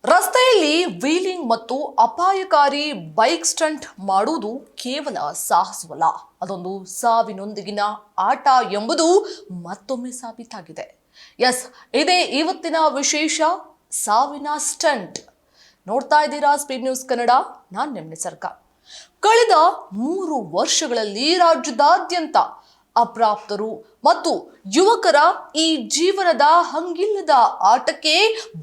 ರಸ್ತೆಯಲ್ಲಿ ವೀಲಿಂಗ್ ಮತ್ತು ಅಪಾಯಕಾರಿ ಬೈಕ್ ಸ್ಟಂಟ್ ಮಾಡುವುದು ಕೇವಲ ಸಾಹಸವಲ್ಲ, ಅದೊಂದು ಸಾವಿನೊಂದಿಗಿನ ಆಟ ಎಂಬುದು ಮತ್ತೊಮ್ಮೆ ಸಾಬೀತಾಗಿದೆ. ಎಸ್, ಇದೇ ಇವತ್ತಿನ ವಿಶೇಷ, ಸಾವಿನ ಸ್ಟಂಟ್. ನೋಡ್ತಾ ಇದ್ದೀರಾ ಸ್ಪೀಡ್ ನ್ಯೂಸ್ ಕನ್ನಡ. ನಾನು ನಿಮ್ಮ ಸರ್ಕಾರ. ಕಳೆದ 3 ವರ್ಷಗಳಲ್ಲಿ ರಾಜ್ಯದಾದ್ಯಂತ ಅಪ್ರಾಪ್ತರು ಮತ್ತು ಯುವಕರ ಈ ಜೀವನದ ಹಂಗಿಲ್ಲದ ಆಟಕ್ಕೆ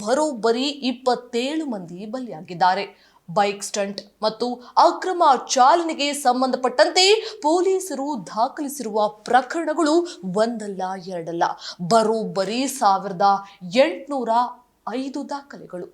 ಬರೋಬ್ಬರಿ 27 ಮಂದಿ ಬಲಿಯಾಗಿದ್ದಾರೆ. ಬೈಕ್ ಸ್ಟಂಟ್ ಮತ್ತು ಅಕ್ರಮ ಚಾಲನೆಗೆ ಸಂಬಂಧಪಟ್ಟಂತೆ ಪೊಲೀಸರು ದಾಖಲಿಸಿರುವ ಪ್ರಕರಣಗಳು ಒಂದಲ್ಲ ಎರಡಲ್ಲ, ಬರೋಬ್ಬರಿ 1805 ದಾಖಲೆಗಳು.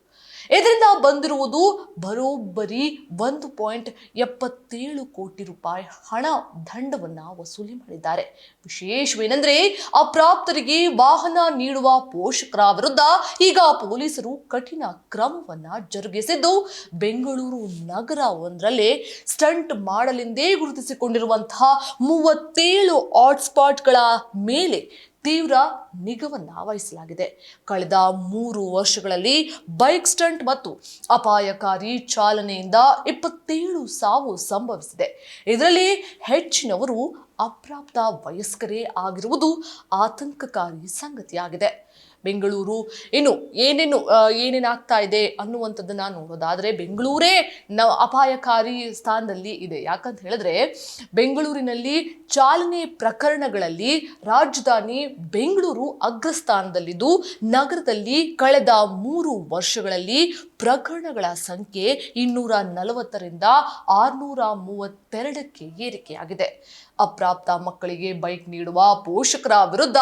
ಇದರಿಂದ ಬಂದಿರುವುದು ಬರೋಬ್ಬರಿ 1.77 ಕೋಟಿ ರೂಪಾಯಿ ಹಣ ದಂಡವನ್ನ ವಸೂಲಿ ಮಾಡಿದ್ದಾರೆ. ವಿಶೇಷವೇನೆಂದ್ರೆ, ಅಪ್ರಾಪ್ತರಿಗೆ ವಾಹನ ನೀಡುವ ಪೋಷಕರ ವಿರುದ್ಧ ಈಗ ಪೊಲೀಸರು ಕಠಿಣ ಕ್ರಮವನ್ನ ಜರುಗಿಸಿದ್ದು, ಬೆಂಗಳೂರು ನಗರ ಒಂದರಲ್ಲೇ ಸ್ಟಂಟ್ ಮಾಡಲೆಂದೇ ಗುರುತಿಸಿಕೊಂಡಿರುವಂತಹ 37 ಹಾಟ್ಸ್ಪಾಟ್ಗಳ ಮೇಲೆ ತೀವ್ರ ನಿಗಾವನ್ನ ವಹಿಸಲಾಗಿದೆ. ಕಳೆದ 3 ವರ್ಷಗಳಲ್ಲಿ ಬೈಕ್ ಸ್ಟಂಟ್ ಮತ್ತು ಅಪಾಯಕಾರಿ ಚಾಲನೆಯಿಂದ 27 ಸಾವು ಸಂಭವಿಸಿದೆ. ಇದರಲ್ಲಿ ಹೆಚ್ಚಿನವರು ಅಪ್ರಾಪ್ತ ವಯಸ್ಕರೇ ಆಗಿರುವುದು ಆತಂಕಕಾರಿ ಸಂಗತಿಯಾಗಿದೆ. ಬೆಂಗಳೂರು ಇನ್ನು ಏನೇನಾಗ್ತಾ ಇದೆ ಅನ್ನುವಂಥದ್ದನ್ನ ನೋಡೋದಾದ್ರೆ, ಬೆಂಗಳೂರೇ ಅಪಾಯಕಾರಿ ಸ್ಥಾನದಲ್ಲಿ ಇದೆ. ಯಾಕಂತ ಹೇಳಿದ್ರೆ, ಬೆಂಗಳೂರಿನಲ್ಲಿ ಚಾಲನೆ ಪ್ರಕರಣಗಳಲ್ಲಿ ರಾಜಧಾನಿ ಬೆಂಗಳೂರು ಅಗ್ರಸ್ಥಾನದಲ್ಲಿದ್ದು, ನಗರದಲ್ಲಿ ಕಳೆದ 3 ವರ್ಷಗಳಲ್ಲಿ ಪ್ರಕರಣಗಳ ಸಂಖ್ಯೆ 240ರಿಂದ 632ಕ್ಕೆ ಏರಿಕೆಯಾಗಿದೆ. ಅಪ್ರಾಪ್ತ ಮಕ್ಕಳಿಗೆ ಬೈಕ್ ನೀಡುವ ಪೋಷಕರ ವಿರುದ್ಧ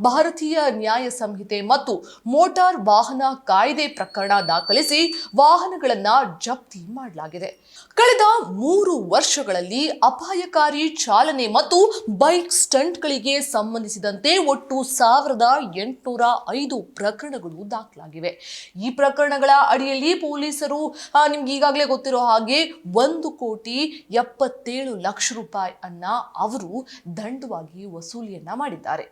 ಭಾರತೀಯ ನ್ಯಾಯ ಸಂಹಿತೆ ಮತ್ತು ಮೋಟಾರ್ ವಾಹನ ಕಾಯ್ದೆ ಪ್ರಕರಣ ದಾಖಲಿಸಿ ವಾಹನಗಳನ್ನ ಜಪ್ತಿ ಮಾಡಲಾಗಿದೆ. ಕಳೆದ 3 ವರ್ಷಗಳಲ್ಲಿ ಅಪಾಯಕಾರಿ ಚಾಲನೆ ಮತ್ತು ಬೈಕ್ ಸ್ಟಂಟ್ಗಳಿಗೆ ಸಂಬಂಧಿಸಿದಂತೆ ಒಟ್ಟು 1805 ಪ್ರಕರಣಗಳು ದಾಖಲಾಗಿವೆ. ಈ ಪ್ರಕರಣಗಳ ಅಡಿಯಲ್ಲಿ ಪೊಲೀಸರು ನಿಮ್ಗೆ ಈಗಾಗಲೇ ಗೊತ್ತಿರೋ ಹಾಗೆ 1,77,00,000 ರೂಪಾಯಿ ಅನ್ನ ಅವರು ದಂಡವಾಗಿ ವಸೂಲಿಯನ್ನ ಮಾಡಿದ್ದಾರೆ.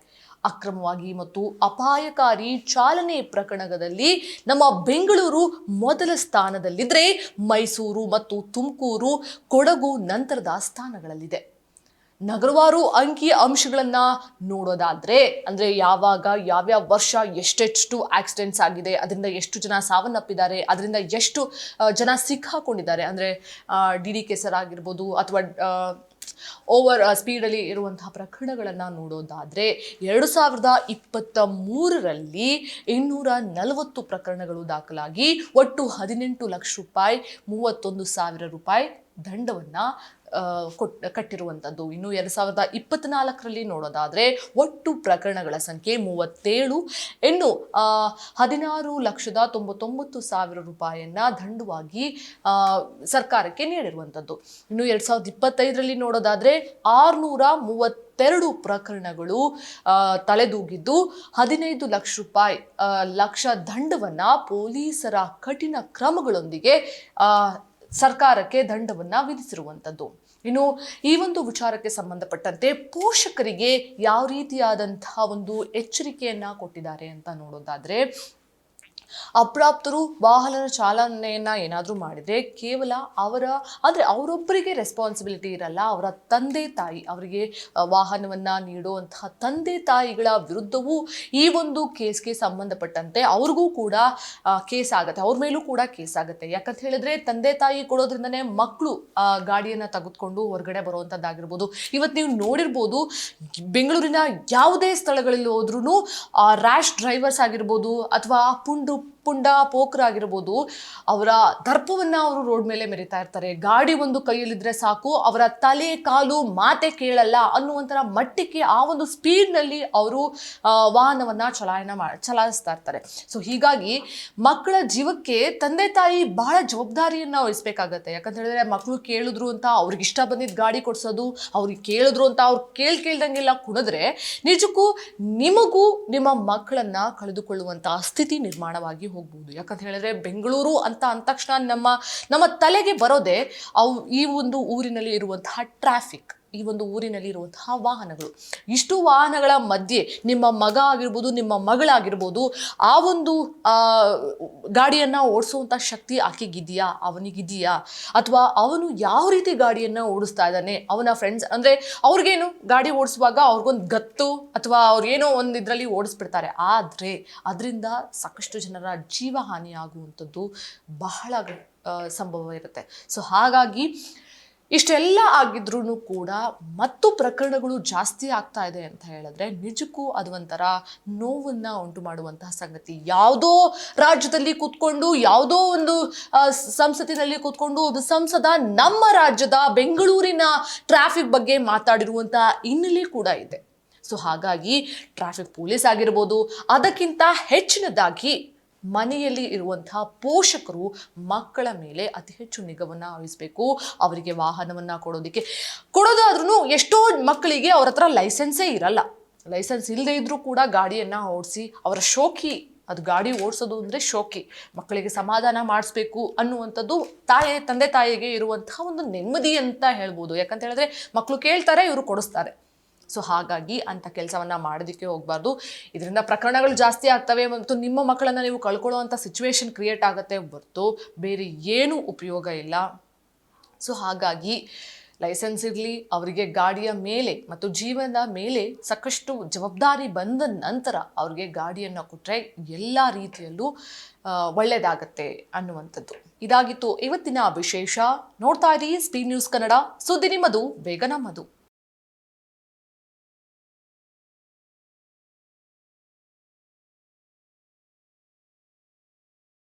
ಅಕ್ರಮವಾಗಿ ಮತ್ತು ಅಪಾಯಕಾರಿ ಚಾಲನೆ ಪ್ರಕರಣದಲ್ಲಿ ನಮ್ಮ ಬೆಂಗಳೂರು ಮೊದಲ ಸ್ಥಾನದಲ್ಲಿದ್ದರೆ, ಮೈಸೂರು ಮತ್ತು ತುಮಕೂರು, ಕೊಡಗು ನಂತರದ ಸ್ಥಾನಗಳಲ್ಲಿದೆ. ನಗರವಾರು ಅಂಕಿ ಅಂಶಗಳನ್ನ ನೋಡೋದಾದ್ರೆ, ಅಂದ್ರೆ ಯಾವ್ಯಾವ ವರ್ಷ ಎಷ್ಟೆಷ್ಟು ಆಕ್ಸಿಡೆಂಟ್ಸ್ ಆಗಿದೆ, ಅದರಿಂದ ಎಷ್ಟು ಜನ ಸಾವನ್ನಪ್ಪಿದ್ದಾರೆ, ಅದರಿಂದ ಎಷ್ಟು ಜನ ಸಿಕ್ಕಾಕೊಂಡಿದ್ದಾರೆ, ಅಂದ್ರೆ ಡಿ ಕೇಸರ್ ಆಗಿರ್ಬೋದು ಅಥವಾ ಓವರ್ ಸ್ಪೀಡಲ್ಲಿ ಇರುವಂತಹ ಪ್ರಕರಣಗಳನ್ನ ನೋಡೋದಾದ್ರೆ, 2023ರಲ್ಲಿ 240 ಪ್ರಕರಣಗಳು ದಾಖಲಾಗಿ ಒಟ್ಟು 18 ಲಕ್ಷ ರೂಪಾಯಿ 31,000 ರೂಪಾಯಿ ದಂಡವನ್ನ ಕಟ್ಟಿರುವಂಥದ್ದು. ಇನ್ನು 2024ರಲ್ಲಿ ನೋಡೋದಾದ್ರೆ ಒಟ್ಟು ಪ್ರಕರಣಗಳ ಸಂಖ್ಯೆ 37, ಇನ್ನು 16,99,000 ರೂಪಾಯಿಯನ್ನ ದಂಡವಾಗಿ ಸರ್ಕಾರಕ್ಕೆ ನೀಡಿರುವಂಥದ್ದು. ಇನ್ನು 2025ರಲ್ಲಿ ನೋಡೋದಾದ್ರೆ 632 ಪ್ರಕರಣಗಳು ತಲೆದೂಗಿದ್ದು 15 ಲಕ್ಷ ರೂಪಾಯಿ ದಂಡವನ್ನ ಪೊಲೀಸರ ಕಠಿಣ ಕ್ರಮಗಳೊಂದಿಗೆ ಸರ್ಕಾರಕ್ಕೆ ದಂಡವನ್ನ ವಿಧಿಸಿರುವಂಥದ್ದು. ಇನ್ನು ಈ ಒಂದು ವಿಚಾರಕ್ಕೆ ಸಂಬಂಧಪಟ್ಟಂತೆ ಪೋಷಕರಿಗೆ ಯಾವ ರೀತಿಯಾದಂತಹ ಒಂದು ಎಚ್ಚರಿಕೆಯನ್ನ ಕೊಟ್ಟಿದ್ದಾರೆ ಅಂತ ನೋಡೋದಾದ್ರೆ, ಅಪ್ರಾಪ್ತರು ವಾಹನ ಚಾಲನೆಯನ್ನ ಏನಾದರೂ ಮಾಡಿದ್ರೆ ಕೇವಲ ಅವರೊಬ್ಬರಿಗೆ ರೆಸ್ಪಾನ್ಸಿಬಿಲಿಟಿ ಇರಲ್ಲ, ಅವರ ತಂದೆ ತಾಯಿ, ಅವರಿಗೆ ವಾಹನವನ್ನ ನೀಡುವಂತಹ ತಂದೆ ತಾಯಿಗಳ ವಿರುದ್ಧವೂ ಈ ಒಂದು ಕೇಸ್ಗೆ ಸಂಬಂಧಪಟ್ಟಂತೆ ಅವ್ರಿಗೂ ಕೂಡ ಕೇಸ್ ಆಗುತ್ತೆ, ಅವ್ರ ಮೇಲೂ ಕೂಡ ಕೇಸ್ ಆಗುತ್ತೆ. ಯಾಕಂತ ಹೇಳಿದ್ರೆ, ತಂದೆ ತಾಯಿ ಕೊಡೋದ್ರಿಂದನೇ ಮಕ್ಕಳು ಗಾಡಿಯನ್ನ ತೆಗೆದುಕೊಂಡು ಹೊರಗಡೆ ಬರುವಂಥದ್ದಾಗಿರ್ಬೋದು. ಇವತ್ತು ನೀವು ನೋಡಿರ್ಬೋದು, ಬೆಂಗಳೂರಿನ ಯಾವುದೇ ಸ್ಥಳಗಳಲ್ಲಿ ಹೋದ್ರೂ ರ್ಯಾಶ್ ಡ್ರೈವರ್ಸ್ ಆಗಿರ್ಬೋದು ಅಥವಾ ಪುಂಡ ಪೋಕರ್ ಆಗಿರ್ಬೋದು, ಅವರ ದರ್ಪವನ್ನ ಅವರು ರೋಡ್ ಮೇಲೆ ಮೆರಿತಾ ಇರ್ತಾರೆ. ಗಾಡಿ ಒಂದು ಕೈಯಲ್ಲಿದ್ರೆ ಸಾಕು, ಅವರ ತಲೆ ಕಾಲು ಮಾತೆ ಕೇಳಲ್ಲ ಅನ್ನುವಂತರ ಮಟ್ಟಕ್ಕೆ ಆ ಒಂದು ಸ್ಪೀಡ್ನಲ್ಲಿ ಅವರು ವಾಹನವನ್ನ ಚಲಾಯಿಸ್ತಾ ಇರ್ತಾರೆ. ಸೊ ಹೀಗಾಗಿ ಮಕ್ಕಳ ಜೀವಕ್ಕೆ ತಂದೆ ತಾಯಿ ಬಹಳ ಜವಾಬ್ದಾರಿಯನ್ನ ವಹಿಸ್ಬೇಕಾಗತ್ತೆ. ಯಾಕಂತ ಹೇಳಿದ್ರೆ, ಮಕ್ಕಳು ಕೇಳಿದ್ರು ಅಂತ ಅವ್ರಿಗೆ ಇಷ್ಟ ಬಂದಿದ್ದ ಗಾಡಿ ಕೊಡ್ಸೋದು, ಅವ್ರಿಗೆ ಕೇಳಿದ್ರು ಅಂತ ಅವ್ರು ಕೇಳ್ದಂಗೆಲ್ಲ ಕುಣಿದ್ರೆ ನಿಜಕ್ಕೂ ನಿಮಗೂ ನಿಮ್ಮ ಮಕ್ಕಳನ್ನ ಕಳೆದುಕೊಳ್ಳುವಂತ ಸ್ಥಿತಿ ನಿರ್ಮಾಣವಾಗಿ ಹೋಗ್ಬೋದು. ಯಾಕಂತ ಹೇಳಿದ್ರೆ, ಬೆಂಗಳೂರು ಅಂತ ಅಂದ ತಕ್ಷಣ ನಮ್ಮ ತಲೆಗೆ ಬರೋದೇ ಈ ಒಂದು ಊರಿನಲ್ಲಿ ಇರುವಂತಹ ಟ್ರಾಫಿಕ್. ಈ ಒಂದು ಊರಿನಲ್ಲಿ ಇರುವಂತಹ ವಾಹನಗಳು. ಇಷ್ಟು ವಾಹನಗಳ ಮಧ್ಯೆ ನಿಮ್ಮ ಮಗ ಆಗಿರ್ಬೋದು, ನಿಮ್ಮ ಮಗಳಾಗಿರ್ಬೋದು, ಆ ಒಂದು ಗಾಡಿಯನ್ನ ಓಡಿಸುವಂತ ಶಕ್ತಿ ಆಕೆಗಿದೆಯಾ, ಅವನಿಗಿದೆಯಾ, ಅಥವಾ ಅವನು ಯಾವ ರೀತಿ ಗಾಡಿಯನ್ನ ಓಡಿಸ್ತಾ ಇದ್ದಾನೆ, ಅವನ ಫ್ರೆಂಡ್ಸ್ ಅಂದ್ರೆ ಅವ್ರಿಗೇನು ಗಾಡಿ ಓಡಿಸುವಾಗ ಅವ್ರಿಗೊಂದು ಗತ್ತು ಅಥವಾ ಅವ್ರೇನೋ ಒಂದು ಇದರಲ್ಲಿ ಓಡಿಸ್ಬಿಡ್ತಾರೆ. ಆದರೆ ಅದರಿಂದ ಸಾಕಷ್ಟು ಜನರ ಜೀವಹಾನಿ ಆಗುವಂಥದ್ದು ಬಹಳ ಸಂಭವ ಇರುತ್ತೆ. ಸೊ ಹಾಗಾಗಿ ಇಷ್ಟೆಲ್ಲ ಆಗಿದ್ರೂ ಕೂಡ ಮತ್ತು ಪ್ರಕರಣಗಳು ಜಾಸ್ತಿ ಆಗ್ತಾ ಇದೆ ಅಂತ ಹೇಳಿದ್ರೆ ನಿಜಕ್ಕೂ ಅದು ಒಂಥರ ನೋವನ್ನ ಉಂಟು ಮಾಡುವಂತಹ ಸಂಗತಿ. ಯಾವುದೋ ರಾಜ್ಯದಲ್ಲಿ ಕೂತ್ಕೊಂಡು, ಯಾವುದೋ ಒಂದು ಸಂಸತ್ತಿನಲ್ಲಿ ಕೂತ್ಕೊಂಡು ಒಬ್ಬ ಸಂಸದ ನಮ್ಮ ರಾಜ್ಯದ ಬೆಂಗಳೂರಿನ ಟ್ರಾಫಿಕ್ ಬಗ್ಗೆ ಮಾತಾಡಿರುವಂತಹ ಹಿನ್ನೆಲೆ ಕೂಡ ಇದೆ. ಸೊ ಹಾಗಾಗಿ ಟ್ರಾಫಿಕ್ ಪೊಲೀಸ್ ಆಗಿರ್ಬೋದು, ಅದಕ್ಕಿಂತ ಹೆಚ್ಚಿನದಾಗಿ ಮನೆಯಲ್ಲಿ ಇರುವಂತಹ ಪೋಷಕರು ಮಕ್ಕಳ ಮೇಲೆ ಅತಿ ಹೆಚ್ಚು ನಿಗಾವನ್ನ ವಹಿಸಬೇಕು. ಅವರಿಗೆ ವಾಹನವನ್ನ ಕೊಡೋದಾದ್ರೂ ಎಷ್ಟೋ ಮಕ್ಕಳಿಗೆ ಅವ್ರ ಹತ್ರ ಲೈಸೆನ್ಸೇ ಇರಲ್ಲ. ಲೈಸೆನ್ಸ್ ಇಲ್ಲದೆ ಇದ್ರೂ ಕೂಡ ಗಾಡಿಯನ್ನ ಓಡಿಸಿ ಅವರ ಶೋಕಿ, ಅದು ಗಾಡಿ ಓಡಿಸೋದು ಅಂದರೆ ಶೋಕಿ, ಮಕ್ಕಳಿಗೆ ಸಮಾಧಾನ ಮಾಡಿಸ್ಬೇಕು ಅನ್ನುವಂಥದ್ದು ತಂದೆ ತಾಯಿಗೆ ಇರುವಂತಹ ಒಂದು ನೆಮ್ಮದಿ ಅಂತ ಹೇಳ್ಬೋದು. ಯಾಕಂತ ಹೇಳಿದ್ರೆ ಮಕ್ಕಳು ಕೇಳ್ತಾರೆ, ಇವರು ಕೊಡಿಸ್ತಾರೆ. ಸೊ ಹಾಗಾಗಿ ಅಂಥ ಕೆಲಸವನ್ನ ಮಾಡೋದಕ್ಕೆ ಹೋಗಬಾರ್ದು. ಇದರಿಂದ ಪ್ರಕರಣಗಳು ಜಾಸ್ತಿ ಆಗ್ತವೆ ಮತ್ತು ನಿಮ್ಮ ಮಕ್ಕಳನ್ನು ನೀವು ಕಳ್ಕೊಳ್ಳುವಂಥ ಸಿಚುವೇಶನ್ ಕ್ರಿಯೇಟ್ ಆಗುತ್ತೆ ಹೊರತು ಬೇರೆ ಏನೂ ಉಪಯೋಗ ಇಲ್ಲ. ಸೊ ಹಾಗಾಗಿ ಲೈಸೆನ್ಸ್ ಇರಲಿ, ಅವರಿಗೆ ಗಾಡಿಯ ಮೇಲೆ ಮತ್ತು ಜೀವನದ ಮೇಲೆ ಸಾಕಷ್ಟು ಜವಾಬ್ದಾರಿ ಬಂದ ನಂತರ ಅವ್ರಿಗೆ ಗಾಡಿಯನ್ನು ಕೊಟ್ಟರೆ ಎಲ್ಲ ರೀತಿಯಲ್ಲೂ ಒಳ್ಳೆಯದಾಗತ್ತೆ ಅನ್ನುವಂಥದ್ದು. ಇದಾಗಿತ್ತು ಇವತ್ತಿನ ವಿಶೇಷ. ನೋಡ್ತಾ ಇರಿ ಸ್ಪೀಡ್ ನ್ಯೂಸ್ ಕನ್ನಡ, ಸುದ್ದಿ ನಿಮ್ಮದು, ಬೇಗ ನಮ್ಮದು.